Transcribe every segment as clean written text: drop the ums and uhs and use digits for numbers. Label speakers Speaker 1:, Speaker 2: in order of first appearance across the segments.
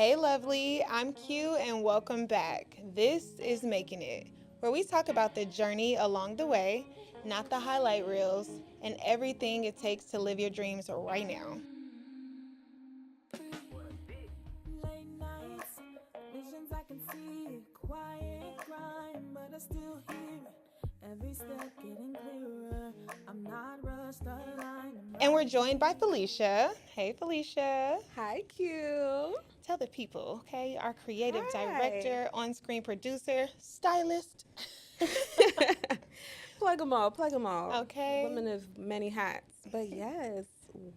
Speaker 1: Hey Lovely, I'm Q and welcome back. This is Making It, where we talk about the journey along the way, not the highlight reels, and everything it takes to live your dreams right now.
Speaker 2: Late nights, visions I can see, quiet crime, but I still hear it. Every step getting clearer. I'm not rushed, aligned.
Speaker 1: And we're joined by Felicia. Hey Felicia.
Speaker 3: Hi, Q.
Speaker 1: Tell the people, okay? Our creative
Speaker 3: Hi.
Speaker 1: director, on-screen producer, stylist.
Speaker 3: Plug them all, plug them all.
Speaker 1: Okay.
Speaker 3: Women of many hats. But yes,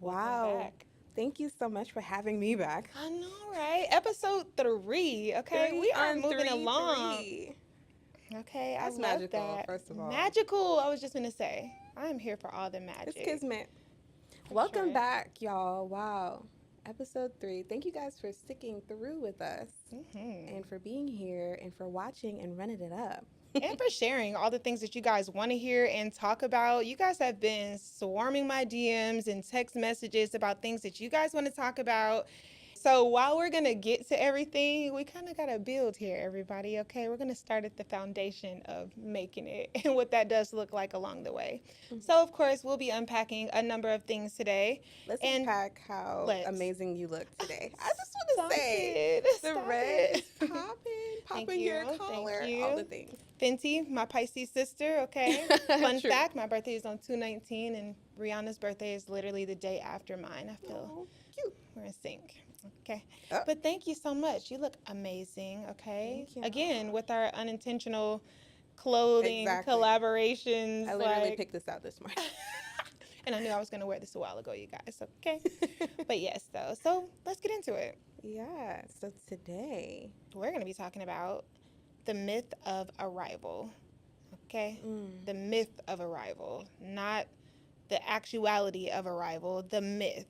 Speaker 1: Welcome
Speaker 3: wow.
Speaker 1: back.
Speaker 3: Thank you so much for having me back.
Speaker 1: I know, right? Episode 3, okay? We are moving along.
Speaker 3: Three.
Speaker 1: Okay,
Speaker 3: That's
Speaker 1: I love
Speaker 3: magical,
Speaker 1: that.
Speaker 3: first of all.
Speaker 1: Magical. I was just gonna say, I'm here for all the magic.
Speaker 3: It's kismet.
Speaker 1: For
Speaker 3: Welcome
Speaker 1: sure.
Speaker 3: back, y'all. Wow. Episode 3. Thank you guys for sticking through with us and for being here and for watching and running it up.
Speaker 1: And for sharing all the things that you guys want to hear and talk about. You guys have been swarming my DMs and text messages about things that you guys want to talk about. So while we're going to get to everything, we kind of got to build here, everybody, okay? We're going to start at the foundation of making it and what that does look like along the way. So, of course, we'll be unpacking a number of things today.
Speaker 3: Let's
Speaker 1: And
Speaker 3: unpack how
Speaker 1: let's.
Speaker 3: amazing you look today. I just
Speaker 1: Stop
Speaker 3: want to say
Speaker 1: it.
Speaker 3: the
Speaker 1: Stop
Speaker 3: red
Speaker 1: it.
Speaker 3: is popping
Speaker 1: Thank
Speaker 3: your
Speaker 1: you,
Speaker 3: collar,
Speaker 1: thank you.
Speaker 3: all the things.
Speaker 1: Fenty, my Pisces sister, okay? Fun
Speaker 3: True.
Speaker 1: fact, my birthday is on 2/19, and Rihanna's birthday is literally the day after mine. I feel
Speaker 3: Oh, cute.
Speaker 1: we're in sync. Okay.
Speaker 3: Oh.
Speaker 1: But thank you so much. You look amazing, okay?
Speaker 3: Thank you.
Speaker 1: Again, with our unintentional clothing
Speaker 3: Exactly.
Speaker 1: collaborations.
Speaker 3: I literally
Speaker 1: like,
Speaker 3: picked this out this morning.
Speaker 1: and I knew I was going to wear this a while ago, you guys, okay? But yes, though. So let's get into it.
Speaker 3: Yeah, so today,
Speaker 1: We're going to be talking about the myth of arrival, okay? The myth of arrival, not the actuality of arrival, the myth.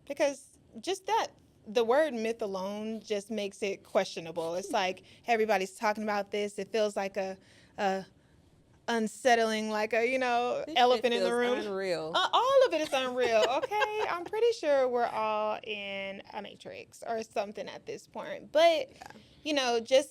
Speaker 1: Because just that, the word myth alone just makes it questionable. It's like everybody's talking about this. It feels like a unsettling, like a,
Speaker 3: this
Speaker 1: elephant
Speaker 3: shit
Speaker 1: in the
Speaker 3: feels
Speaker 1: room.
Speaker 3: unreal.
Speaker 1: All of it is unreal, okay? I'm pretty sure we're all in a matrix or something at this point. But, just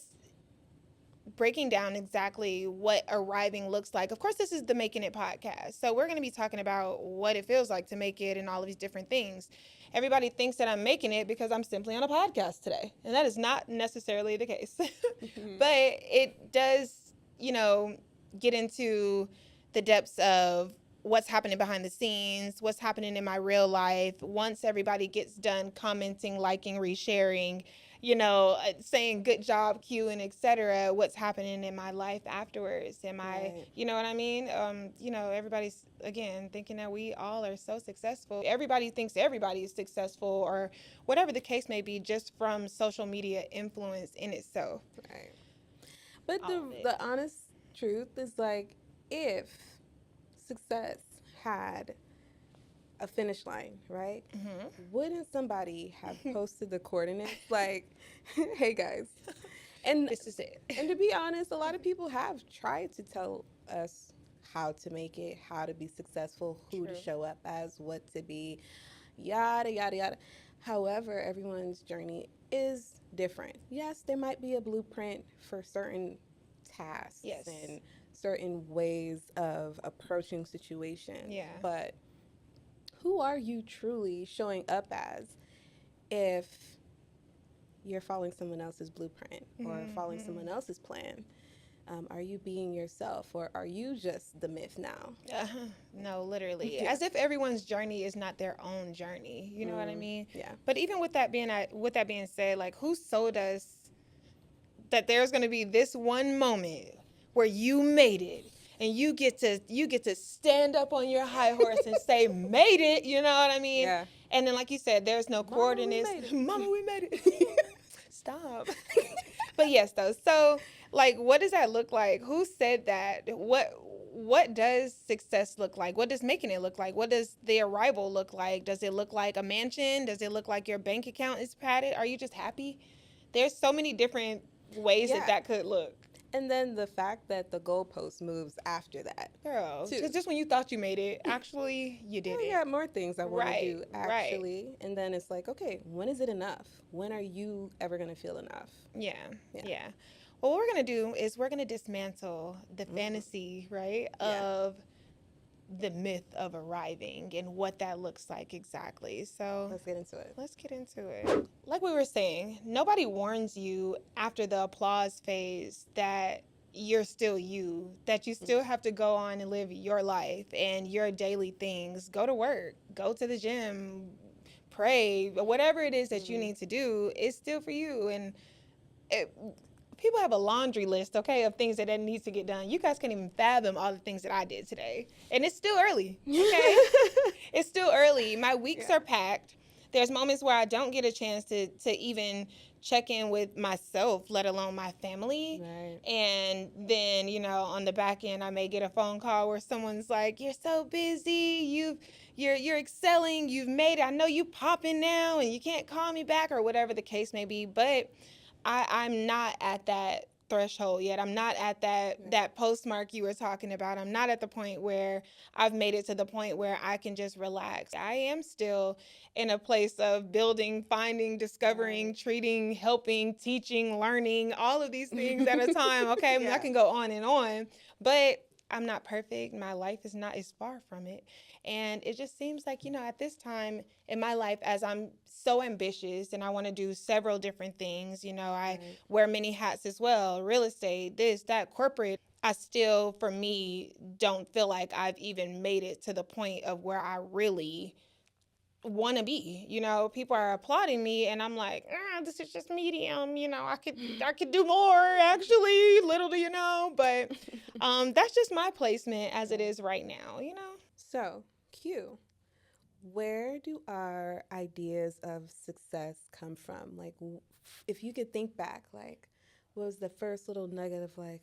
Speaker 1: breaking down exactly what arriving looks like. Of course, this is the Making It podcast. So we're going to be talking about what it feels like to make it and all of these different things. Everybody thinks that I'm making it because I'm simply on a podcast today. And that is not necessarily the case. But it does, get into the depths of what's happening behind the scenes, what's happening in my real life. Once everybody gets done commenting, liking, resharing, saying good job, Q, and etc., what's happening in my life afterwards? Am I,
Speaker 3: Right.
Speaker 1: you know what I mean? Everybody's, again, thinking that we all are so successful. Everybody thinks everybody is successful or whatever the case may be, just from social media influence in itself.
Speaker 3: Right. But
Speaker 1: All of it.
Speaker 3: the honest truth is like, if success had a finish line, right? Wouldn't somebody have posted the coordinates like, hey guys? And
Speaker 1: This is it.
Speaker 3: and to be honest, a lot of people have tried to tell us how to make it, how to be successful, who to
Speaker 1: True.
Speaker 3: show up as, what to be, yada, yada, yada. However, everyone's journey is different. Yes, there might be a blueprint for certain tasks
Speaker 1: Yes.
Speaker 3: and certain ways of approaching situations.
Speaker 1: Yeah.
Speaker 3: But who are you truly showing up as if you're following someone else's blueprint or following someone else's plan? Are you being yourself, or are you just the myth now?
Speaker 1: No, literally.
Speaker 3: Yeah.
Speaker 1: As if everyone's journey is not their own journey. You know what I mean?
Speaker 3: Yeah.
Speaker 1: But even with that being said, like, who sold us that there's going to be this one moment where you made it and you get to stand up on your high horse and say made it, you know what I mean?
Speaker 3: Yeah.
Speaker 1: And then, like you said, there's no
Speaker 3: Mama, we
Speaker 1: coordinates.
Speaker 3: made it.
Speaker 1: Mama, we made it. Stop. But yes, though. So, like, what does that look like? Who said that? What does success look like? What does making it look like? What does the arrival look like? Does it look like a mansion? Does it look like your bank account is padded? Are you just happy? There's so many different ways
Speaker 3: Yeah.
Speaker 1: that could look.
Speaker 3: And then the fact that the goalpost moves after that.
Speaker 1: Girl,
Speaker 3: Too.
Speaker 1: just when you thought you made it, actually, you
Speaker 3: I
Speaker 1: didn't.
Speaker 3: got more things I want to
Speaker 1: Right,
Speaker 3: do,
Speaker 1: right.
Speaker 3: actually. And then it's like, okay, when is it enough? When are you ever going to feel enough?
Speaker 1: Yeah,
Speaker 3: Yeah.
Speaker 1: yeah. Well, what we're going to do is we're going to dismantle the fantasy, right,
Speaker 3: Yeah.
Speaker 1: of the myth of arriving and what that looks like exactly. So
Speaker 3: Let's get into it.
Speaker 1: let's get into it. Like we were saying, nobody warns you after the applause phase that you're still you, that you still have to go on and live your life and your daily things. Go to work, go to the gym, pray, whatever it is that you need to do, it's still for you. And it, people have a laundry list, okay, of things that needs to get done. You guys can't even fathom all the things that I did today, and it's still early. Okay, it's still early. My weeks are packed. There's moments where I don't get a chance to even check in with myself, let alone my family.
Speaker 3: Right.
Speaker 1: And then, on the back end, I may get a phone call where someone's like, "You're so busy. You're excelling. You've made it. I know you popping now, and you can't call me back," or whatever the case may be. But I'm not at that threshold yet. I'm not at that postmark you were talking about. I'm not at the point where I've made it to the point where I can just relax. I am still in a place of building, finding, discovering, treating, helping, teaching, learning, all of these things at a time. Okay, I mean, I can go on, but I'm not perfect. My life is far from it. And it just seems like, at this time in my life, as I'm so ambitious and I want to do several different things, I wear many hats as well, real estate, this, that, corporate. I still, for me, don't feel like I've even made it to the point of where I really want to be. People are applauding me and I'm like, this is just medium. I could do more, actually, little do you know. But that's just my placement as it is right now.
Speaker 3: So, Q, where do our ideas of success come from? Like, if you could think back, like, what was the first little nugget of like,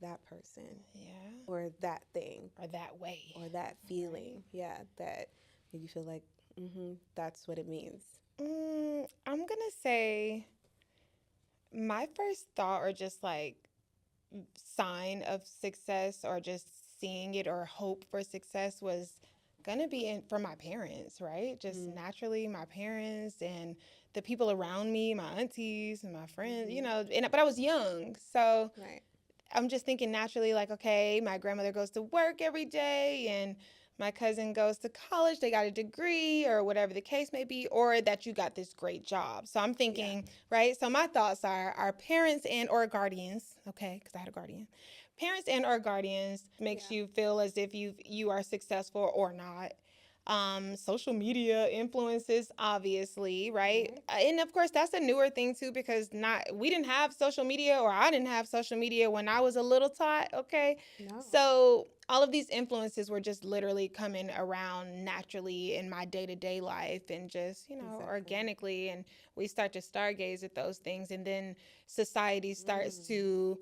Speaker 3: that person,
Speaker 1: Yeah,
Speaker 3: or that thing,
Speaker 1: or that way,
Speaker 3: or that feeling, that made you feel like, that's what it means.
Speaker 1: I'm gonna say my first thought, or just like sign of success, or just seeing it or hope for success, was gonna be for my parents, right? Just naturally, my parents and the people around me, my aunties and my friends, but I was young, so
Speaker 3: Right.
Speaker 1: I'm just thinking naturally, like, okay, my grandmother goes to work every day and my cousin goes to college, they got a degree or whatever the case may be, or that you got this great job. So I'm thinking, right? So my thoughts are our parents and or guardians, okay, because I had a guardian. Parents and or guardians makes you feel as if you are successful or not. Social media influences, obviously, right? And of course, that's a newer thing too, because we didn't have social media, or I didn't have social media when I was a little tot. Okay,
Speaker 3: No.
Speaker 1: so all of these influences were just literally coming around naturally in my day-to-day life, and just organically, and we start to stargaze at those things, and then society starts to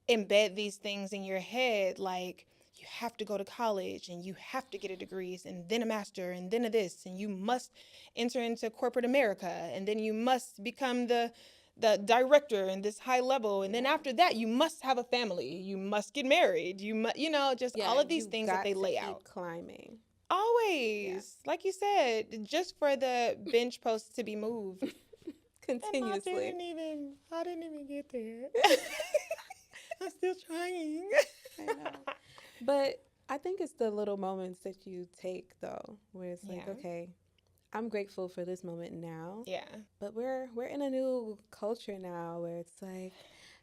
Speaker 1: embed these things in your head, like, you have to go to college and you have to get a degree and then a master and then a this, and you must enter into corporate America, and then you must become the director in this high level, and then after that you must have a family, you must get married, you must, just all of these things that they lay out.
Speaker 3: Climbing.
Speaker 1: Always, like you said, just for the bench post to be moved.
Speaker 3: Continuously.
Speaker 1: And I didn't even get there. I'm still trying.
Speaker 3: I know. But I think it's the little moments that you take, though, where it's like, okay, I'm grateful for this moment now.
Speaker 1: Yeah.
Speaker 3: But we're in a new culture now where it's like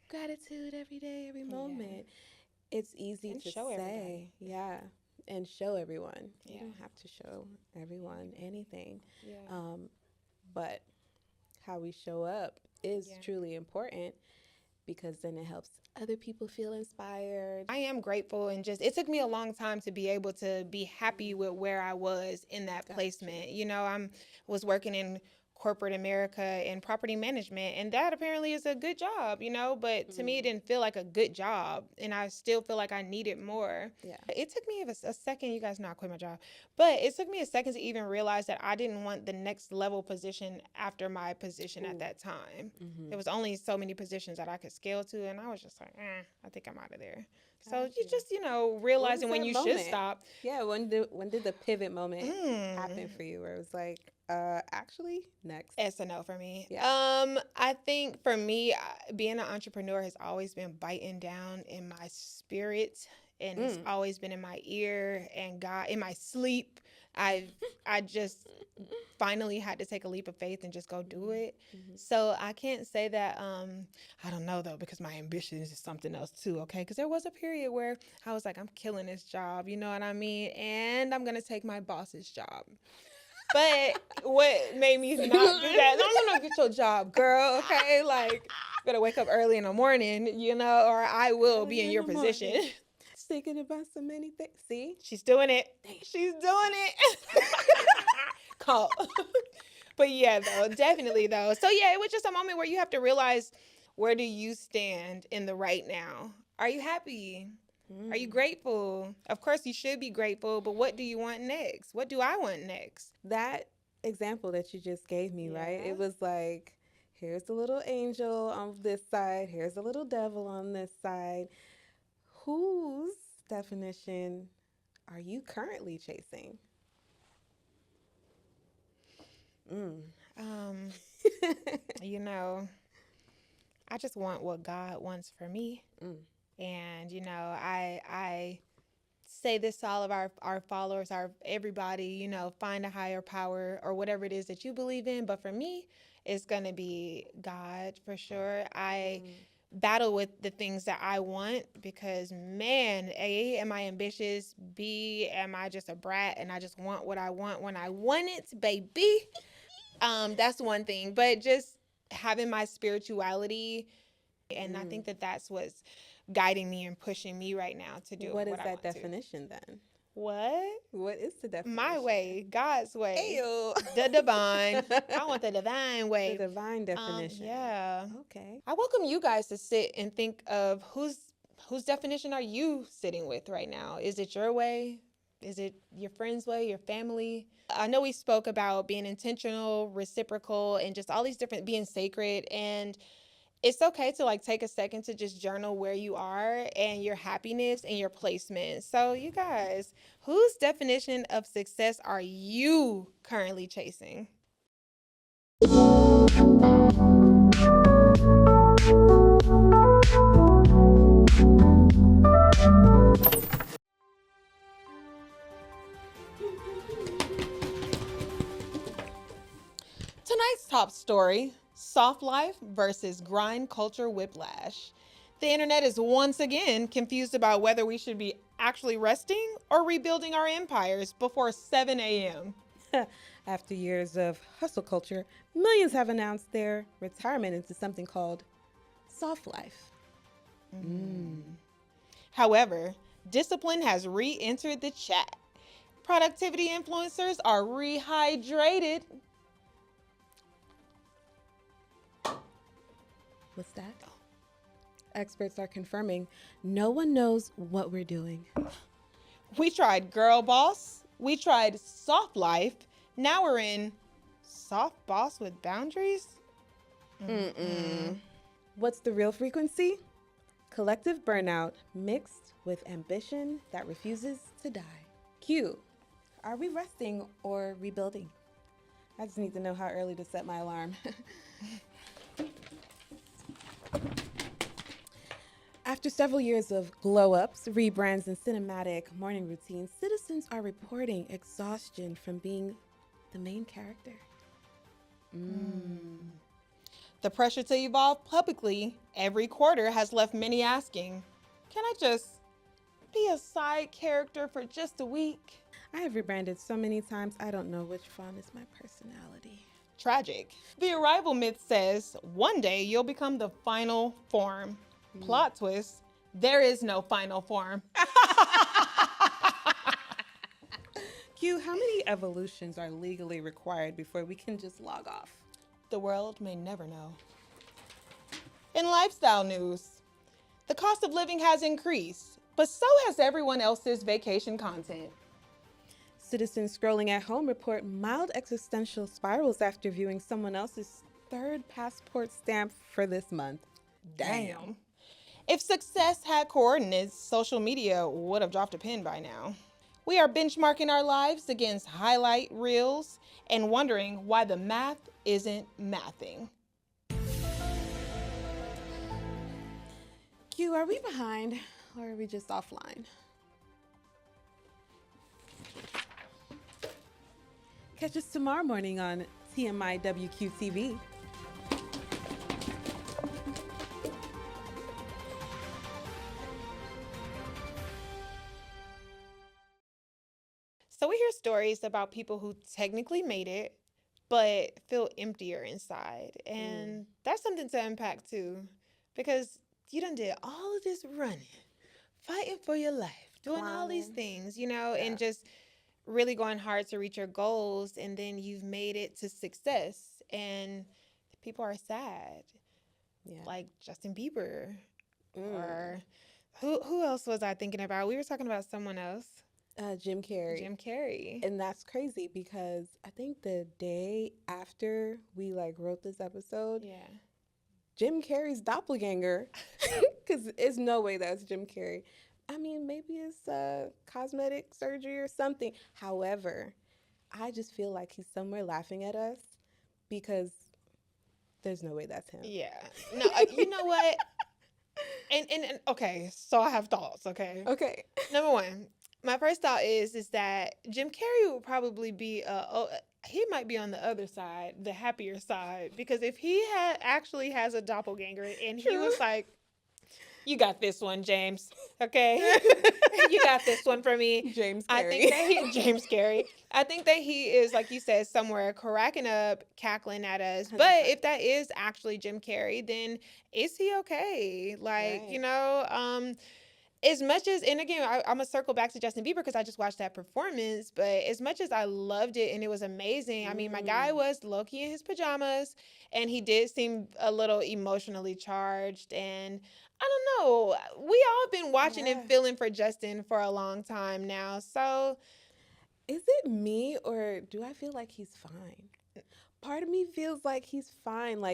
Speaker 3: gratitude every day, every moment. It's easy to
Speaker 1: show
Speaker 3: say,
Speaker 1: everybody.
Speaker 3: and show everyone.
Speaker 1: Yeah.
Speaker 3: You don't have to show everyone anything.
Speaker 1: Yeah.
Speaker 3: But how we show up is truly important, because then it helps other people feel inspired.
Speaker 1: I am grateful, and just, it took me a long time to be able to be happy with where I was in that placement. I was working in corporate America in property management, and that apparently is a good job, you know, but to me it didn't feel like a good job, and I still feel like I needed more.
Speaker 3: Yeah.
Speaker 1: It took me a second, you guys know I quit my job, but it took me a second to even realize that I didn't want the next level position after my position at that time. There was only so many positions that I could scale to, and I was just like, I think I'm out of there. So you just, you know, realizing when you should stop.
Speaker 3: Yeah, when did the pivot moment happen for you where it was like, actually, next?
Speaker 1: It's a no for me.
Speaker 3: Yeah.
Speaker 1: I think for me, being an entrepreneur has always been biting down in my spirit, and it's always been in my ear and God in my sleep. I just finally had to take a leap of faith and just go do it. So I can't say that. I don't know though, because my ambition is something else too. Okay, because there was a period where I was like, I'm killing this job. You know what I mean? And I'm gonna take my boss's job. But what made me not do that? I'm gonna get your job, girl. Okay, like you better wake up early in the morning, you know, or I will be in your position.
Speaker 3: Thinking about so many things. See,
Speaker 1: she's doing it. She's doing it. Call. But yeah, though, definitely though. So yeah, it was just a moment where you have to realize, where do you stand in the right now? Are you happy? Are you grateful? Of course you should be grateful, but what do you want next? What do I want next?
Speaker 3: That example that you just gave me, right? It was like, here's the little angel on this side, here's the little devil on this side. Whose definition are you currently chasing?
Speaker 1: You know, I just want what God wants for me. And, you know, I say this to all of our followers, everybody, you know, find a higher power or whatever it is that you believe in. But for me, it's going to be God for sure. I battle with the things that I want because, man, A, am I ambitious? B, am I just a brat and I just want what I want when I want it, baby? That's one thing. But just having my spirituality, and I think that that's what's guiding me and pushing me right now to do
Speaker 3: what
Speaker 1: what
Speaker 3: is
Speaker 1: I
Speaker 3: that
Speaker 1: want
Speaker 3: definition then?
Speaker 1: What
Speaker 3: is the definition?
Speaker 1: My way, God's way.
Speaker 3: Ayo.
Speaker 1: The divine. I want the divine way.
Speaker 3: The divine definition.
Speaker 1: Yeah.
Speaker 3: Okay.
Speaker 1: I welcome you guys to sit and think of whose definition are you sitting with right now? Is it your way? Is it your friend's way, your family? I know we spoke about being intentional, reciprocal, and just all these different, being sacred. And it's okay to like take a second to just journal where you are and your happiness and your placement. So you guys, whose definition of success are you currently chasing? Tonight's top story: soft life versus grind culture whiplash. The internet is once again confused about whether we should be actually resting or rebuilding our empires before 7 a.m.
Speaker 3: After years of hustle culture, millions have announced their retirement into something called soft life.
Speaker 1: However, discipline has re-entered the chat. Productivity influencers are rehydrated.
Speaker 3: What's that? Experts are confirming no one knows what we're doing.
Speaker 1: We tried girl boss. We tried soft life. Now we're in soft boss with boundaries.
Speaker 3: What's the real frequency? Collective burnout mixed with ambition that refuses to die. Q, are we resting or rebuilding? I just need to know how early to set my alarm. After several years of glow-ups, rebrands, and cinematic morning routines, citizens are reporting exhaustion from being the main character.
Speaker 1: The pressure to evolve publicly every quarter has left many asking, can I just be a side character for just a week?
Speaker 3: I have rebranded so many times, I don't know which font is my personality.
Speaker 1: Tragic. The arrival myth says one day you'll become the final form. Plot twist, there is no final form.
Speaker 3: Q, how many evolutions are legally required before we can just log off?
Speaker 1: the world may never know. In lifestyle news, the cost of living has increased, but so has everyone else's vacation content.
Speaker 3: Citizens scrolling at home report mild existential spirals after viewing someone else's third passport stamp for this month.
Speaker 1: Damn. If success had coordinates, social media would have dropped a pin by now. We are benchmarking our lives against highlight reels and wondering why the math isn't mathing.
Speaker 3: Q, are we behind or are we just offline? Catch us tomorrow morning on TMI WQTV.
Speaker 1: So we hear stories about people who technically made it, but feel emptier inside. And that's something to unpack too, because you done did all of this running, fighting for your life, doing all these things, and just really going hard to reach your goals. And then you've made it to success and people are sad.
Speaker 3: Yeah.
Speaker 1: Like Justin Bieber. Or who else was I thinking about? We were talking about someone else.
Speaker 3: Jim Carrey.
Speaker 1: Jim Carrey.
Speaker 3: And that's crazy because I think the day after we wrote this episode, Jim Carrey's doppelganger, because there's no way that's Jim Carrey. I mean, maybe it's cosmetic surgery or something. However, I just feel like he's somewhere laughing at us because there's no way that's him.
Speaker 1: Yeah. No, you know what? And okay, so I have thoughts, okay?
Speaker 3: Okay.
Speaker 1: Number one, my first thought is that Jim Carrey will probably be he might be on the other side, the happier side, because if he actually has a doppelganger and he was like, you got this one, James, okay? You got this one for me.
Speaker 3: James Carrey.
Speaker 1: I think that James Carrey. I think that he is, like you said, somewhere cracking up, cackling at us. 100%. But if that is actually Jim Carrey, then is he okay? As much as, and again, I'm going to circle back to Justin Bieber because I just watched that performance, but as much as I loved it and it was amazing, I mean, my guy was low-key in his pajamas, and he did seem a little emotionally charged, and I don't know, we all been watching and feeling for Justin for a long time now, so.
Speaker 3: Is it me, or do I feel like he's fine? Part of me feels like he's fine,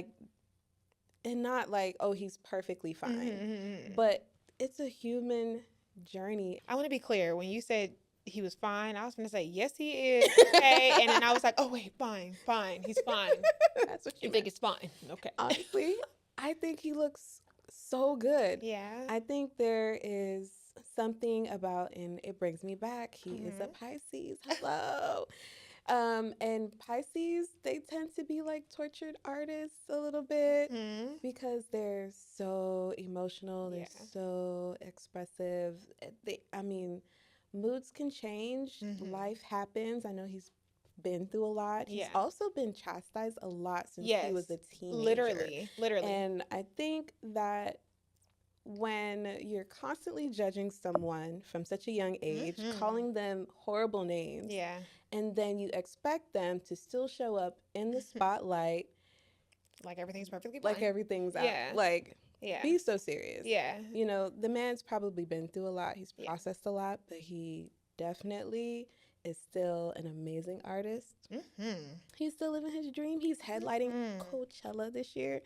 Speaker 3: and not he's perfectly fine, but it's a human journey.
Speaker 1: I want to be clear. When you said he was fine, I was going to say, yes, he is. Okay. And then I was like, oh, wait, fine. He's fine.
Speaker 3: That's what
Speaker 1: you think it's fine. Okay.
Speaker 3: Honestly, I think he looks so good.
Speaker 1: Yeah.
Speaker 3: I think there is something about, and it brings me back, he is a Pisces. Hello. And Pisces, they tend to be like tortured artists a little bit because they're so emotional, they're so expressive. Moods can change, life happens. I know he's been through a lot. He's also been chastised a lot since he was a teenager.
Speaker 1: Literally.
Speaker 3: And I think that when you're constantly judging someone from such a young age, calling them horrible names, and then you expect them to still show up in the spotlight
Speaker 1: like everything's perfectly fine.
Speaker 3: Like everything's out. Be so serious.
Speaker 1: Yeah.
Speaker 3: The man's probably been through a lot. He's processed a lot, but he definitely is still an amazing artist. He's still living his dream. He's headlining Coachella this year.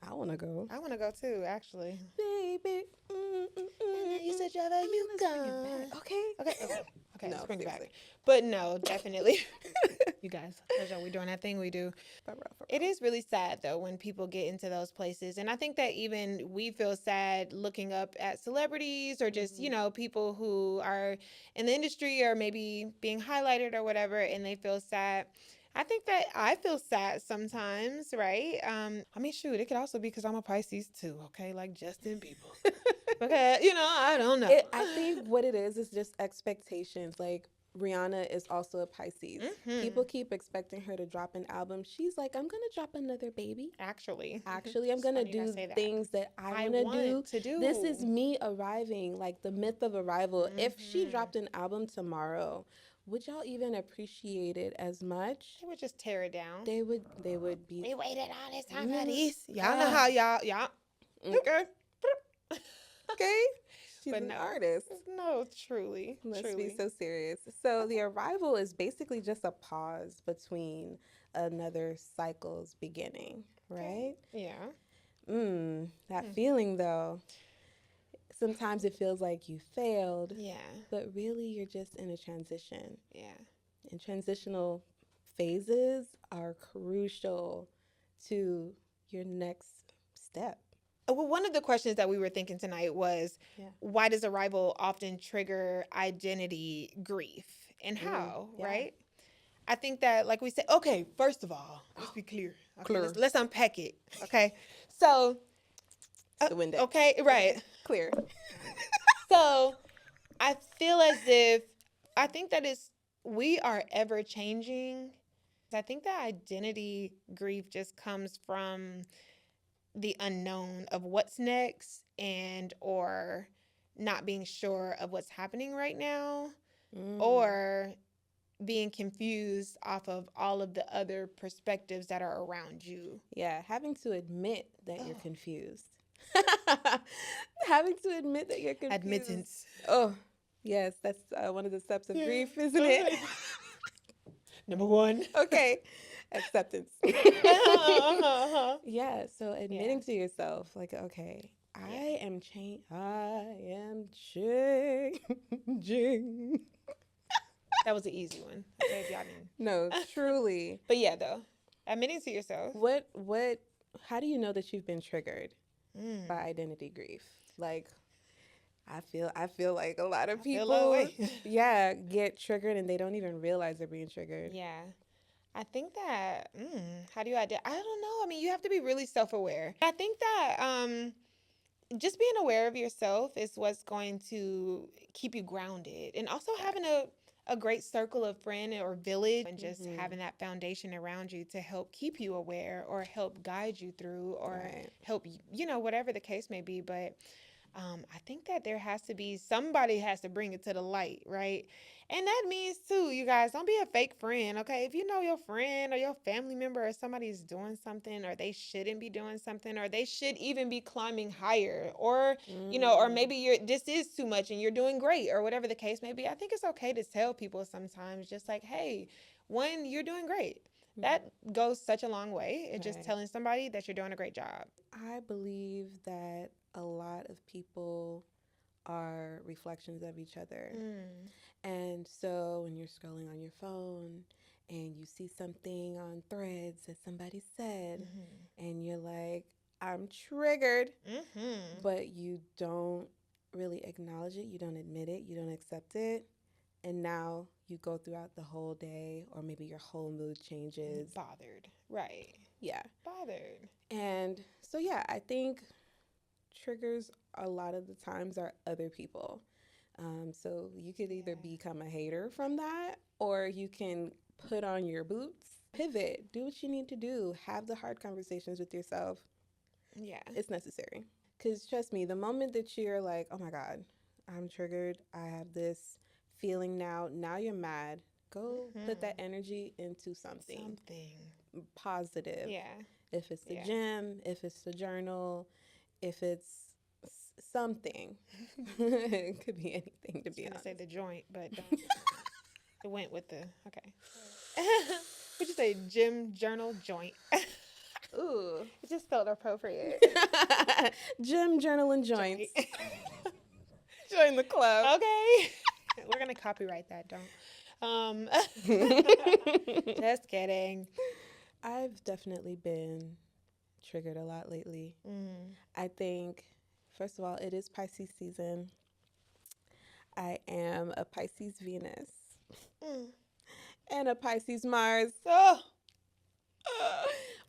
Speaker 3: I want to go.
Speaker 1: I want to go too, actually.
Speaker 3: Baby.
Speaker 1: You said, Java, you go.
Speaker 3: Okay.
Speaker 1: Okay,
Speaker 3: No,
Speaker 1: let's bring it back.
Speaker 3: seriously.
Speaker 1: But no, definitely. You guys, we're doing that thing we do.
Speaker 3: For real.
Speaker 1: It is really sad, though, when people get into those places. And I think that even we feel sad looking up at celebrities or just, people who are in the industry or maybe being highlighted or whatever, and they feel sad. I think that I feel sad sometimes, right? Shoot, it could also be because I'm a Pisces too, okay? Like Justin Bieber. Okay, I don't know.
Speaker 3: I think what it is just expectations. Like, Rihanna is also a Pisces. People keep expecting her to drop an album. She's like, I'm going to drop another baby.
Speaker 1: Actually,
Speaker 3: I'm going to do things that I want to do. This is me arriving, like the myth of arrival. If she dropped an album tomorrow, would y'all even appreciate it as much?
Speaker 1: They would just tear it down.
Speaker 3: They would be.
Speaker 1: We waited all this time for
Speaker 3: Mm,
Speaker 1: these. Y'all know how y'all.
Speaker 3: Okay. Okay. She's
Speaker 1: But
Speaker 3: an
Speaker 1: no.
Speaker 3: artist.
Speaker 1: No, truly.
Speaker 3: Let's be so serious. So the arrival is basically just a pause between another cycle's beginning, right?
Speaker 1: Yeah.
Speaker 3: That feeling though. Sometimes it feels like you failed,
Speaker 1: Yeah.
Speaker 3: but really you're just in a transition.
Speaker 1: Yeah.
Speaker 3: And transitional phases are crucial to your next step.
Speaker 1: Well, one of the questions that we were thinking tonight was, why does arrival often trigger identity grief and how, right? I think that, like we said, okay, first of all, let's be clear. Okay, let's unpack it. Okay. So,
Speaker 3: the window.
Speaker 1: Okay, right.
Speaker 3: Clear.
Speaker 1: So, I feel as if, I think that we are ever changing. I think that identity grief just comes from the unknown of what's next and or not being sure of what's happening right now or being confused off of all of the other perspectives that are around you.
Speaker 3: Yeah, having to admit that you're confused. Having to admit that you're confused.
Speaker 1: Admittance.
Speaker 3: Oh, yes, that's one of the steps of grief, isn't it?
Speaker 1: Number one.
Speaker 3: Okay. Acceptance. Yeah, so admitting to yourself, like, okay, I am changing.
Speaker 1: That was an easy one. Okay, if y'all didn't.
Speaker 3: No, truly.
Speaker 1: But yeah, though, admitting to yourself.
Speaker 3: How do you know that you've been triggered by identity grief? Like, I feel like a lot of people, get triggered and they don't even realize they're being triggered.
Speaker 1: Yeah. I think that, how do you identify? I don't know. I mean, you have to be really self-aware. I think that just being aware of yourself is what's going to keep you grounded. And also having a great circle of friend or village and just having that foundation around you to help keep you aware or help guide you through or help, whatever the case may be. But I think that there has to be, somebody has to bring it to the light, right? And that means too, you guys, don't be a fake friend, okay? If you know your friend or your family member or somebody's doing something or they shouldn't be doing something or they should even be climbing higher or, or maybe this is too much and you're doing great or whatever the case may be, I think it's okay to tell people sometimes just like, hey, one, you're doing great. That goes such a long way. It's just telling somebody that you're doing a great job.
Speaker 3: I believe that a lot of people are reflections of each other. And so when you're scrolling on your phone and you see something on threads that somebody said and you're like, I'm triggered, but you don't really acknowledge it, you don't admit it, you don't accept it. And now you go throughout the whole day or maybe your whole mood changes.
Speaker 1: Bothered. Right.
Speaker 3: Yeah.
Speaker 1: Bothered.
Speaker 3: And so, yeah, I think triggers a lot of the times are other people. So you could either become a hater from that or you can put on your boots, pivot, do what you need to do, have the hard conversations with yourself.
Speaker 1: Yeah.
Speaker 3: It's necessary. Because trust me, the moment that you're like, oh my God, I'm triggered, I have this feeling now you're mad, go put that energy into something positive.
Speaker 1: Yeah.
Speaker 3: If it's the gym, if it's the journal, if it's something. It could be anything, to be honest.
Speaker 1: I say the joint, but it went with the, okay. Would you say gym, journal, joint?
Speaker 3: Ooh.
Speaker 1: It just felt appropriate.
Speaker 3: Gym, journal, and joints. Join the club.
Speaker 1: Okay. We're going to copyright that, don't. Just kidding.
Speaker 3: I've definitely been triggered a lot lately. I think, first of all, it is Pisces season. I am a Pisces Venus and a Pisces Mars.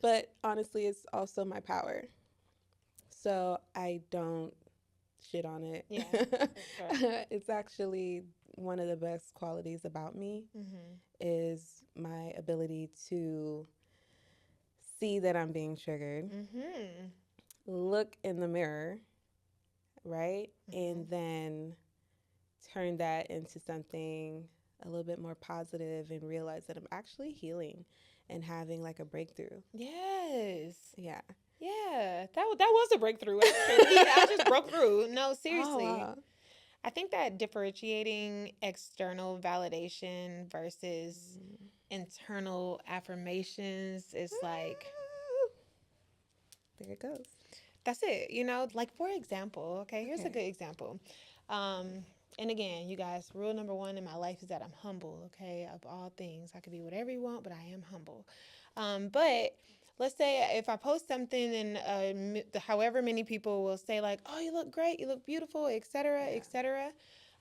Speaker 3: But honestly, it's also my power. So I don't shit on it.
Speaker 1: Yeah, sure.
Speaker 3: It's actually one of the best qualities about me is my ability to see that I'm being triggered, look in the mirror, right? And then turn that into something a little bit more positive and realize that I'm actually healing and having like a breakthrough.
Speaker 1: Yes.
Speaker 3: Yeah.
Speaker 1: Yeah. That was a breakthrough, actually. I just broke through. No, seriously.
Speaker 3: Oh, wow.
Speaker 1: I think that differentiating external validation versus internal affirmations is like,
Speaker 3: There it goes.
Speaker 1: that's it, like for example, okay, here's a good example. And again, you guys, rule number one in my life is that I'm humble, okay, of all things. I could be whatever you want, but I am humble. But let's say if I post something and however many people will say like, oh, you look great, you look beautiful, etc., etc.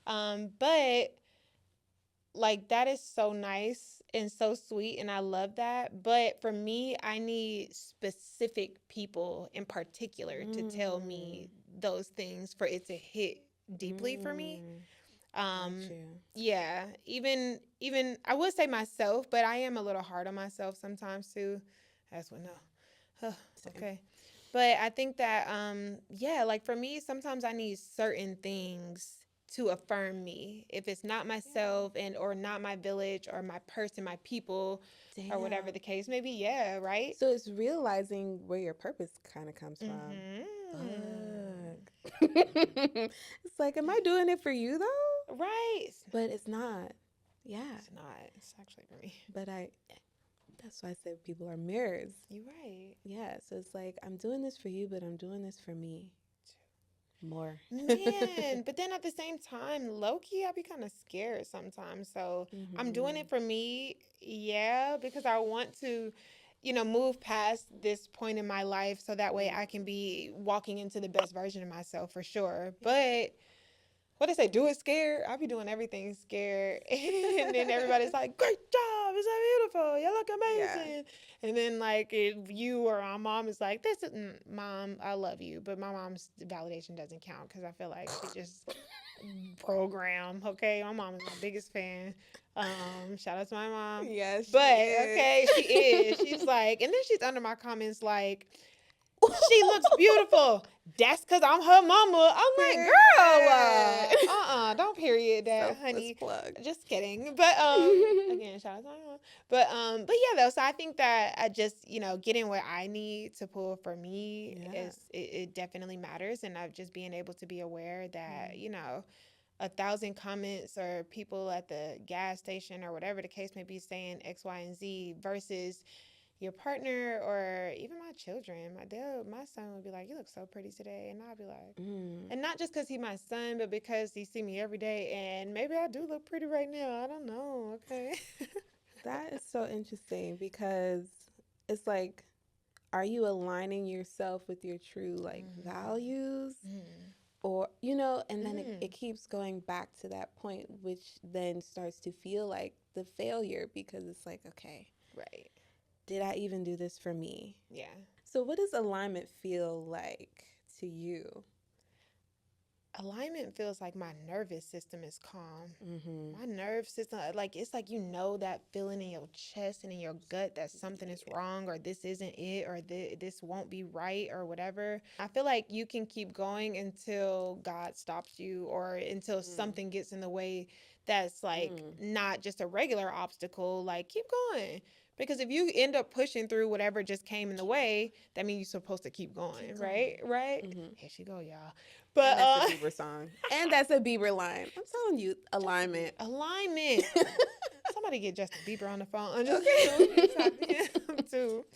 Speaker 1: But like that is so nice and so sweet and I love that, but for me I need specific people in particular to tell me those things for it to hit deeply for me.
Speaker 3: Gotcha.
Speaker 1: Yeah, even I would say myself, but I am a little hard on myself sometimes too. That's what no. Okay. But I think that yeah, like for me sometimes I need certain things to affirm me. If it's not myself and or not my village or my person, my people, or whatever the case may be, yeah, right?
Speaker 3: So it's realizing where your purpose kind of comes from. Fuck. It's like, am I doing it for you though?
Speaker 1: Right.
Speaker 3: But it's not. Yeah.
Speaker 1: It's not. It's actually for me.
Speaker 3: But that's why I said people are mirrors.
Speaker 1: You're right.
Speaker 3: Yeah. So it's like, I'm doing this for you, but I'm doing this for me more.
Speaker 1: Man, but then at the same time, low key, I be kind of scared sometimes. So I'm doing it for me, yeah, because I want to, move past this point in my life so that way I can be walking into the best version of myself for sure. But what they say, do it scared. I be doing everything scared. And then everybody's like, great job. It's so beautiful. You look amazing. Yeah. And then like if you or my mom is like, this is, mom, I love you. But my mom's validation doesn't count because I feel like she just program. Okay. My mom is my biggest fan. Shout out to my mom.
Speaker 3: Yes.
Speaker 1: But okay, she is. She's like, and then she's under my comments like, she looks beautiful. That's because I'm her mama. I'm like, girl, don't period that, honey.
Speaker 3: Plug.
Speaker 1: Just kidding. But again, shout out to my mom. But yeah, though. So I think that I just, getting what I need to pull for me it definitely matters, and I've just being able to be aware that 1,000 comments or people at the gas station or whatever the case may be saying X, Y, and Z versus your partner or even my children. My son would be like, you look so pretty today. And I'll be like, and not just because he's my son, but because he see me every day. And maybe I do look pretty right now. I don't know. Okay.
Speaker 3: That is so interesting because it's like, are you aligning yourself with your true like values? Or, and then it keeps going back to that point, which then starts to feel like the failure because it's like, okay.
Speaker 1: Right.
Speaker 3: Did I even do this for me?
Speaker 1: Yeah.
Speaker 3: So what does alignment feel like to you?
Speaker 1: Alignment feels like my nervous system is calm. My nerve system, like it's like that feeling in your chest and in your gut that something is wrong or this isn't it or this won't be right or whatever. I feel like you can keep going until God stops you or until something gets in the way that's like not just a regular obstacle. Like keep going. Because if you end up pushing through whatever just came in the way, that means you're supposed to keep going. Right? Here she go, y'all. But
Speaker 3: and that's a Bieber song. And that's a Bieber line. I'm telling you, alignment.
Speaker 1: Somebody get Justin Bieber on the phone. I'm just kidding. Too.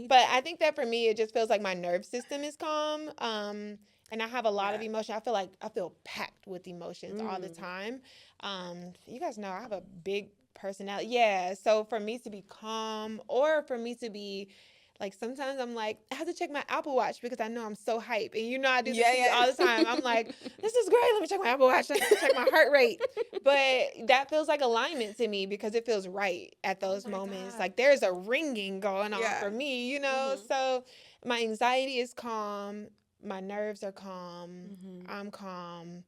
Speaker 1: But I think that for me, it just feels like my nerve system is calm. And I have a lot of emotion. I feel packed with emotions all the time. You guys know I have a big personality. Yeah. So for me to be calm or for me to be like, sometimes I'm like, I have to check my Apple Watch because I know I'm so hype. And I do this all the time. I'm like, this is great. Let me check my Apple Watch. Let me check my heart rate. But that feels like alignment to me because it feels right at those moments. God. Like there's a ringing going on for me, So my anxiety is calm. My nerves are calm. I'm calm.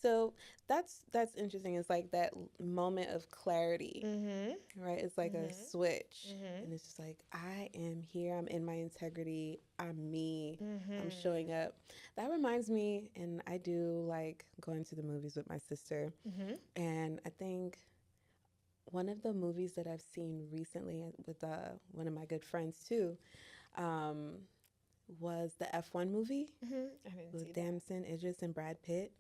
Speaker 3: So that's interesting. It's like that moment of clarity, right? It's like a switch, and it's just like, I am here. I'm in my integrity. I'm me. I'm showing up. That reminds me, and I do like going to the movies with my sister, and I think one of the movies that I've seen recently with one of my good friends too, was the F1 movie with Damson Idris and Brad Pitt.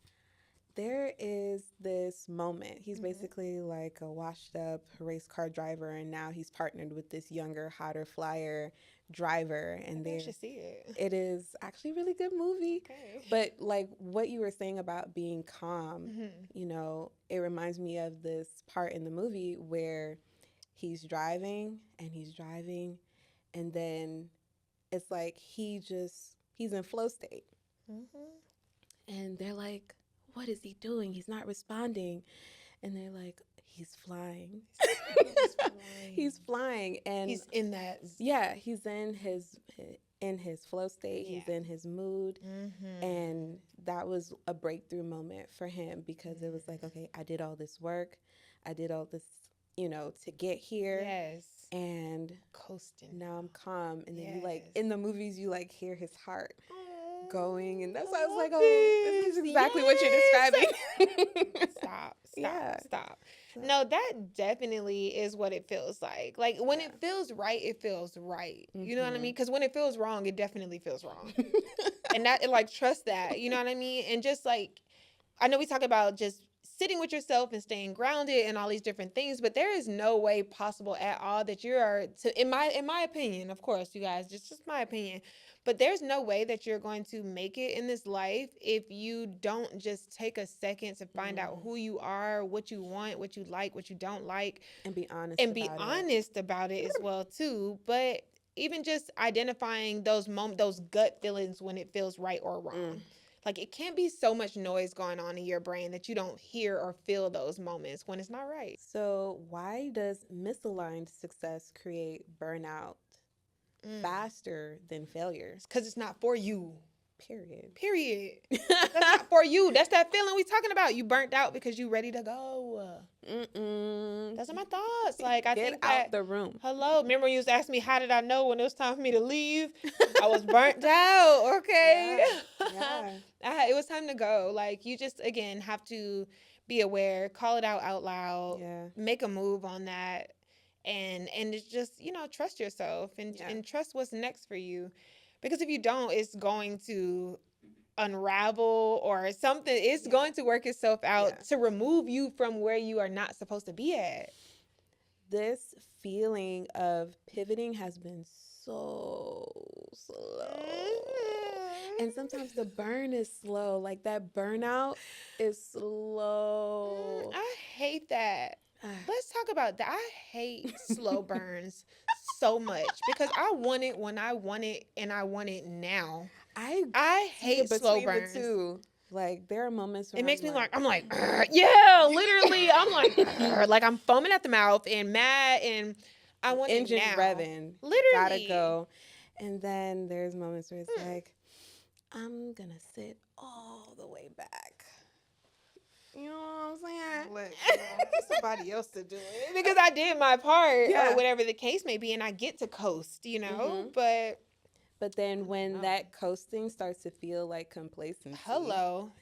Speaker 3: There is this moment. He's basically like a washed up race car driver, and now he's partnered with this younger, hotter flyer driver. And
Speaker 1: I should see it.
Speaker 3: It is actually a really good movie.
Speaker 1: Okay.
Speaker 3: But like what you were saying about being calm, you know, it reminds me of this part in the movie where he's driving, and then it's like he's in flow state. And they're like, what is he doing? He's not responding. And they're like, he's flying. He's flying. And
Speaker 1: he's in that.
Speaker 3: Yeah, he's in his flow state. Yeah. He's in his mood. And that was a breakthrough moment for him, because it was like, okay, I did all this work. I did all this, you know, to get here.
Speaker 1: Yes.
Speaker 3: And
Speaker 1: coasting.
Speaker 3: Now I'm calm. And then you like, in the movies, you like hear his heart going, and that's why I was like, oh, this is exactly what you're describing.
Speaker 1: Stop. No, that definitely is what it feels like. Like when it feels right, it feels right. You know what I mean? Because when it feels wrong, it definitely feels wrong. And that, like, trust that. You know what I mean? And just like, I know we talk about just sitting with yourself and staying grounded and all these different things, but there is no way possible at all that you are in my opinion, of course, you guys, just my opinion, but there's no way that you're going to make it in this life if you don't just take a second to find out who you are, what you want, what you like, what you don't like,
Speaker 3: and be honest
Speaker 1: about it as well too. But even just identifying those gut feelings when it feels right or wrong. Like, it can't be so much noise going on in your brain that you don't hear or feel those moments when it's not right.
Speaker 3: So why does misaligned success create burnout faster than failure?
Speaker 1: Because it's not for you.
Speaker 3: Period.
Speaker 1: That's not for you. That's that feeling we talking about. You burnt out because you ready to go. Those are my thoughts. Like, I think
Speaker 3: out the room.
Speaker 1: Hello. Remember when you was asking me, how did I know when it was time for me to leave? I was burnt out. Okay.
Speaker 3: Yeah.
Speaker 1: It was time to go. Like, you just, again, have to be aware, call it out loud, make a move on that. And it's just, you know, trust yourself and trust what's next for you. Because if you don't, it's going to unravel or something. It's going to work itself out to remove you from where you are not supposed to be at.
Speaker 3: This feeling of pivoting has been so slow. And sometimes the burn is slow. Like, that burnout is slow.
Speaker 1: I hate that. Let's talk about that. I hate slow burns so much because I want it when I want it, and I want it now. I hate slow burns
Speaker 3: too. Like, there are moments where
Speaker 1: it makes me like, I'm like, yeah, literally, I'm like I'm foaming at the mouth and mad, and I want it now.
Speaker 3: Engine revving,
Speaker 1: literally,
Speaker 3: gotta go. And then there's moments where it's like, I'm gonna sit all the way back. You know what I'm saying?
Speaker 1: Let somebody else to do it because I did my part or whatever the case may be, and I get to coast, you know.
Speaker 3: But then when that coasting starts to feel like complacency,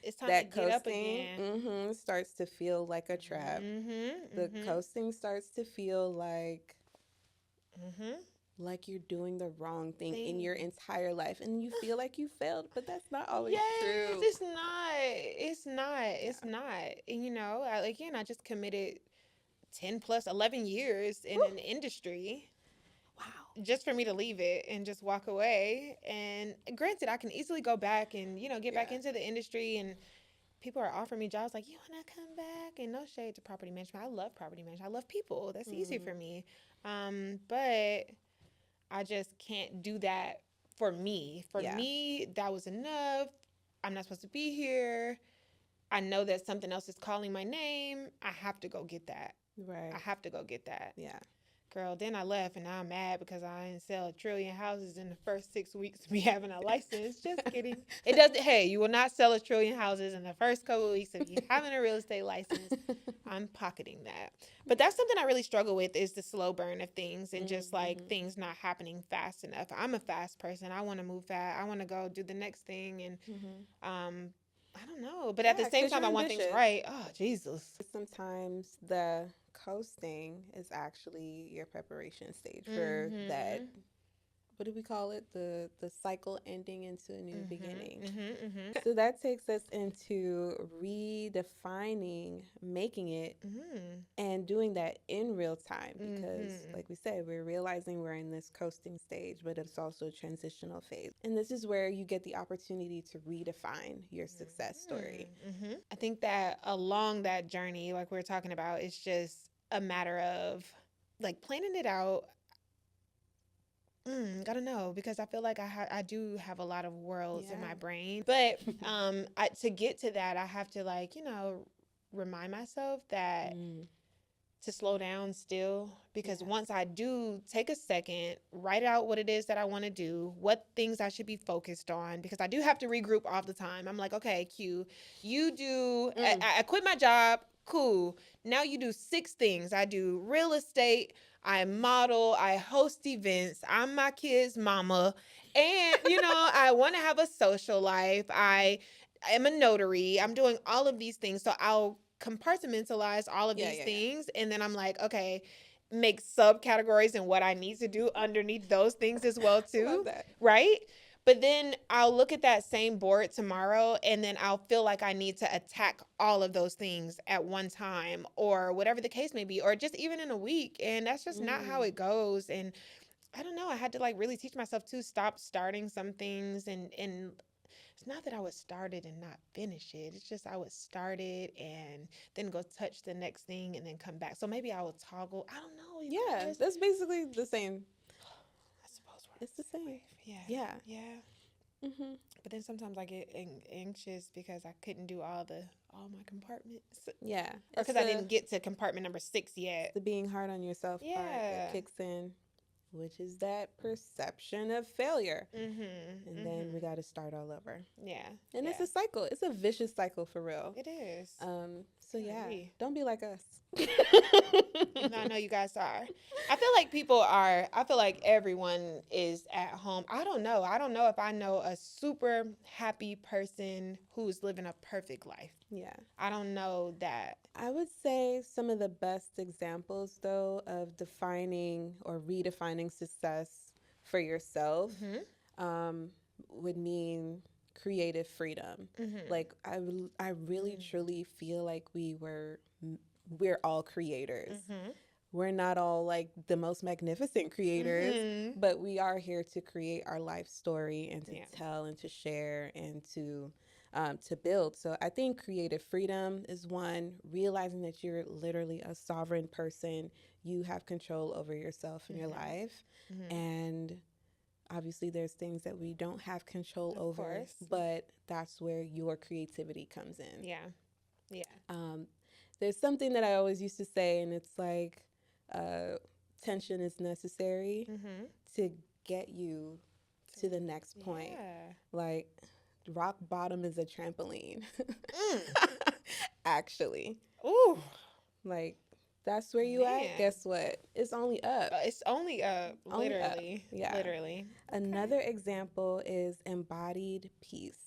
Speaker 1: it's time to get up again.
Speaker 3: Starts to feel like a trap. The coasting starts to feel like you're doing the wrong thing in your entire life, and you feel like you failed, but that's not always true.
Speaker 1: It's not. And, you know, I just committed 10 plus 11 years in an industry. Wow. Just for me to leave it and just walk away. And granted, I can easily go back and, you know, get back into the industry, and people are offering me jobs like, you want to come back? And no shade to property management. I love property management. I love people. That's easy for me. But I just can't do that for me. For me, that was enough. I'm not supposed to be here. I know that something else is calling my name. I have to go get that.
Speaker 3: Right.
Speaker 1: I have to go get that.
Speaker 3: Yeah.
Speaker 1: Girl, then I left and now I'm mad because I didn't sell a trillion houses in the first 6 weeks of me having a license. Just kidding. It doesn't, hey, you will not sell a trillion houses in the first couple of weeks of you having a real estate license. I'm pocketing that. But that's something I really struggle with is the slow burn of things and just like things not happening fast enough. I'm a fast person. I want to move fast. I want to go do the next thing. And I don't know. But at the same
Speaker 3: 'cause
Speaker 1: time, I
Speaker 3: you're
Speaker 1: want things
Speaker 3: ambitious.
Speaker 1: right. Oh, Jesus.
Speaker 3: Sometimes the coasting is actually your preparation stage for that. What do we call it? The cycle ending into a new beginning. So that takes us into redefining, making it, and doing that in real time because, like we said, we're realizing we're in this coasting stage, but it's also a transitional phase. And this is where you get the opportunity to redefine your success story.
Speaker 1: I think that along that journey, like we were talking about, it's just a matter of like planning it out. Gotta know because I feel like I do have a lot of worlds in my brain, but to get to that, I have to like remind myself that to slow down still because once I do take a second, write out what it is that I want to do, what things I should be focused on because I do have to regroup all the time. I'm like, okay, Q, you do. I quit my job. Cool. Now you do 6 things. I do real estate. I model, I host events, I'm my kid's mama, and I want to have a social life. I am a notary. I'm doing all of these things. So I'll compartmentalize all of these things and then I'm like, okay, make subcategories and what I need to do underneath those things as well too.
Speaker 3: Love that.
Speaker 1: Right? But then I'll look at that same board tomorrow and then I'll feel like I need to attack all of those things at one time or whatever the case may be, or just even in a week. And that's just not how it goes. And I don't know. I had to like really teach myself to stop starting some things and it's not that I would start it and not finish it. It's just I would start it and then go touch the next thing and then come back. So maybe I will toggle. I don't know.
Speaker 3: Yeah,
Speaker 1: guys.
Speaker 3: that's basically the same.
Speaker 1: I suppose
Speaker 3: it's the same.
Speaker 1: Yeah. But then sometimes I get anxious because I couldn't do all my compartments.
Speaker 3: Yeah.
Speaker 1: Or because I didn't get to compartment number 6 yet.
Speaker 3: The being hard on yourself part that kicks in, which is that perception of failure. And then we got to start all over.
Speaker 1: Yeah.
Speaker 3: And it's a cycle. It's a vicious cycle for real.
Speaker 1: It is.
Speaker 3: So yeah, don't be like us.
Speaker 1: I know you guys are. I feel like everyone is at home. I don't know if I know a super happy person who's living a perfect life.
Speaker 3: Yeah.
Speaker 1: I don't know that.
Speaker 3: I would say some of the best examples, though, of defining or redefining success for yourself would mean creative freedom. Like, I really, truly feel like we're all creators. We're not all like the most magnificent creators, but we are here to create our life story and to tell and to share and to build. So I think creative freedom is one, realizing that you're literally a sovereign person. You have control over yourself and your life. And obviously there's things that we don't have control over, but that's where your creativity comes in.
Speaker 1: Yeah.
Speaker 3: There's something that I always used to say, and it's like tension is necessary to get you to the next point. Like rock bottom is a trampoline. Actually.
Speaker 1: Ooh.
Speaker 3: Like that's where you at. Guess what? It's only up.
Speaker 1: It's only up. Literally.
Speaker 3: Only up. Yeah.
Speaker 1: Literally.
Speaker 3: Another example is embodied peace.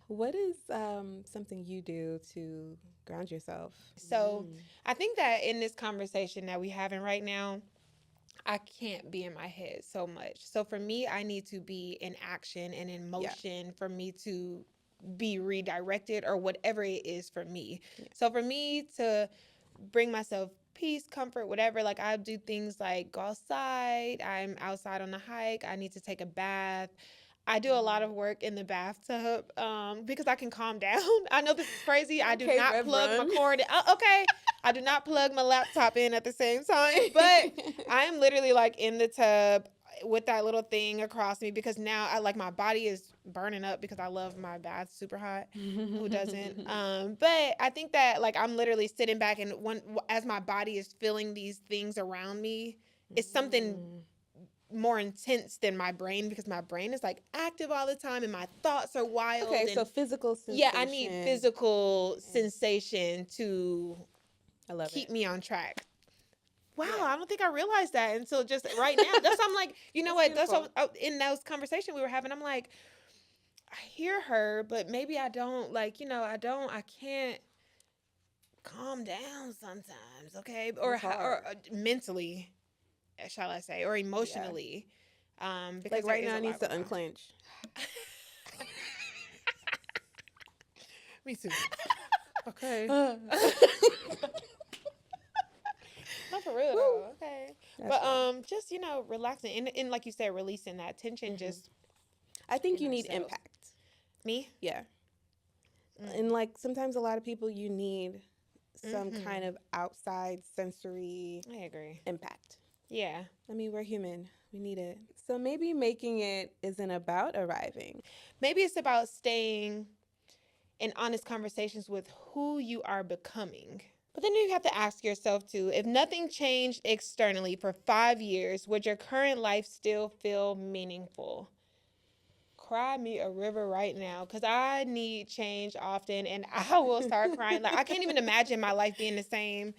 Speaker 3: What is something you do to ground yourself?
Speaker 1: So I think that in this conversation that we're having right now, I can't be in my head so much. So for me, I need to be in action and in motion for me to be redirected or whatever it is for me. So for me to bring myself peace, comfort, whatever, like I do things like go outside. I'm outside on a hike. I need to take a bath. I do a lot of work in the bathtub because I can calm down. I know this is crazy. I do not plug my cord in. Okay. I do not plug my laptop in at the same time, but I am literally like in the tub with that little thing across me because now my body is burning up because I love my bath super hot. Who doesn't? But I think that like I'm literally sitting back and as my body is feeling these things around me, it's something more intense than my brain, because my brain is like active all the time and my thoughts are wild.
Speaker 3: Okay,
Speaker 1: and
Speaker 3: so physical sensation.
Speaker 1: yeah, I need physical sensation to
Speaker 3: I love
Speaker 1: keep
Speaker 3: it.
Speaker 1: me on track. Wow,
Speaker 3: Yeah.
Speaker 1: I don't think I realized that until just right now. That's why I'm like, you know what?
Speaker 3: That's
Speaker 1: what in those conversations we were having, I'm like, I hear her, but maybe I don't, like, I can't calm down sometimes, okay? Or
Speaker 3: It's hard.
Speaker 1: or mentally, shall I say, or emotionally. Because
Speaker 3: Like right
Speaker 1: there is
Speaker 3: now,
Speaker 1: a
Speaker 3: it needs
Speaker 1: lot
Speaker 3: to
Speaker 1: going on.
Speaker 3: unclench.
Speaker 1: Me too. Okay. Not for real though. Okay.
Speaker 3: That's
Speaker 1: But just relaxing and like you said, releasing that tension. Just
Speaker 3: I think you
Speaker 1: in
Speaker 3: need
Speaker 1: ourselves.
Speaker 3: impact.
Speaker 1: Me.
Speaker 3: Yeah. And like sometimes a lot of people, you need some kind of outside sensory
Speaker 1: I agree.
Speaker 3: impact.
Speaker 1: Yeah.
Speaker 3: I mean, we're human. We need it. So maybe making it isn't about arriving.
Speaker 1: Maybe it's about staying in honest conversations with who you are becoming. But then you have to ask yourself too, if nothing changed externally for 5 years, would your current life still feel meaningful? Cry me a river right now, because I need change often and I will start crying. Like, I can't even imagine my life being the same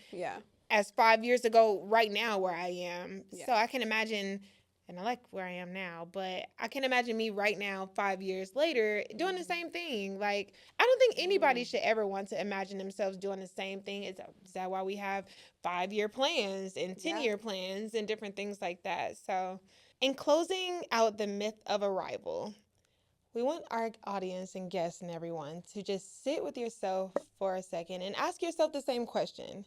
Speaker 1: as 5 years ago right now where I am.
Speaker 3: Yeah.
Speaker 1: So I can imagine, and I like where I am now, but I can imagine me right now 5 years later doing the same thing. Like, I don't think anybody should ever want to imagine themselves doing the same thing. Is that why we have 5-year plans and 10-year plans and different things like that? So in closing out the myth of arrival, we want our audience and guests and everyone to just sit with yourself for a second and ask yourself the same question.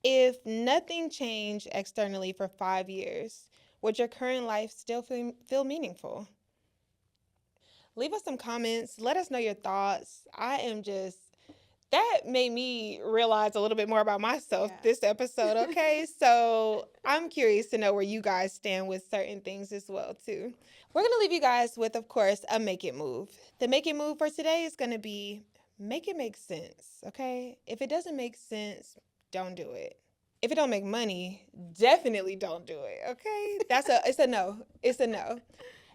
Speaker 1: If nothing changed externally for 5 years, would your current life still feel meaningful? Leave us some comments. Let us know your thoughts. That made me realize a little bit more about myself this episode, okay? So I'm curious to know where you guys stand with certain things as well, too. We're going to leave you guys with, of course, a make it move. The make it move for today is going to be make it make sense, okay? If it doesn't make sense, don't do it. If it don't make money, definitely don't do it, okay? It's a no. It's a no.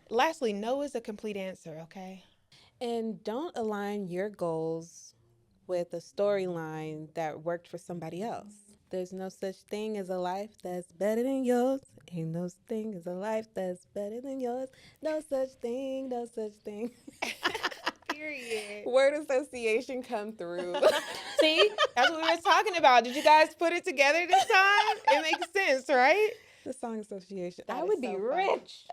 Speaker 1: Lastly, no is a complete answer, okay?
Speaker 3: And don't align your goals with a storyline that worked for somebody else. There's no such thing as a life that's better than yours. Ain't no such thing as a life that's better than yours. No such thing, no such thing.
Speaker 1: Period.
Speaker 3: Word association come through.
Speaker 1: See, that's what we were talking about. Did you guys put it together this time? It makes sense, right?
Speaker 3: The song association.
Speaker 1: That
Speaker 3: I
Speaker 1: is
Speaker 3: would be
Speaker 1: so
Speaker 3: rich.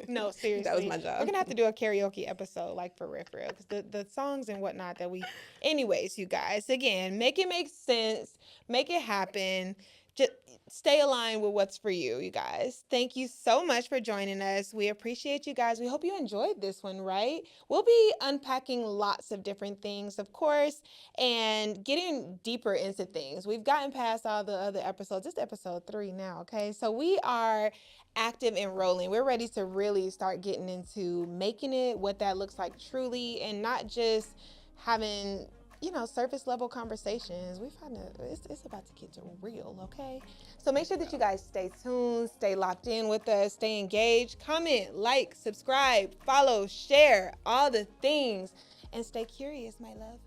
Speaker 1: No, seriously.
Speaker 3: That was my job.
Speaker 1: We're going to have to do a karaoke episode, like for real, because the songs and whatnot that we... Anyways, you guys, again, make it make sense. Make it happen. Just stay aligned with what's for you, you guys. Thank you so much for joining us. We appreciate you guys. We hope you enjoyed this one, right? We'll be unpacking lots of different things, of course, and getting deeper into things. We've gotten past all the other episodes. It's episode 3 now, okay? So we are active and rolling. We're ready to really start getting into making it what that looks like truly, and not just having surface level conversations. It's about to get real, okay? So make sure that you guys stay tuned, stay locked in with us, stay engaged, comment, like, subscribe, follow, share, all the things, and stay curious, my love.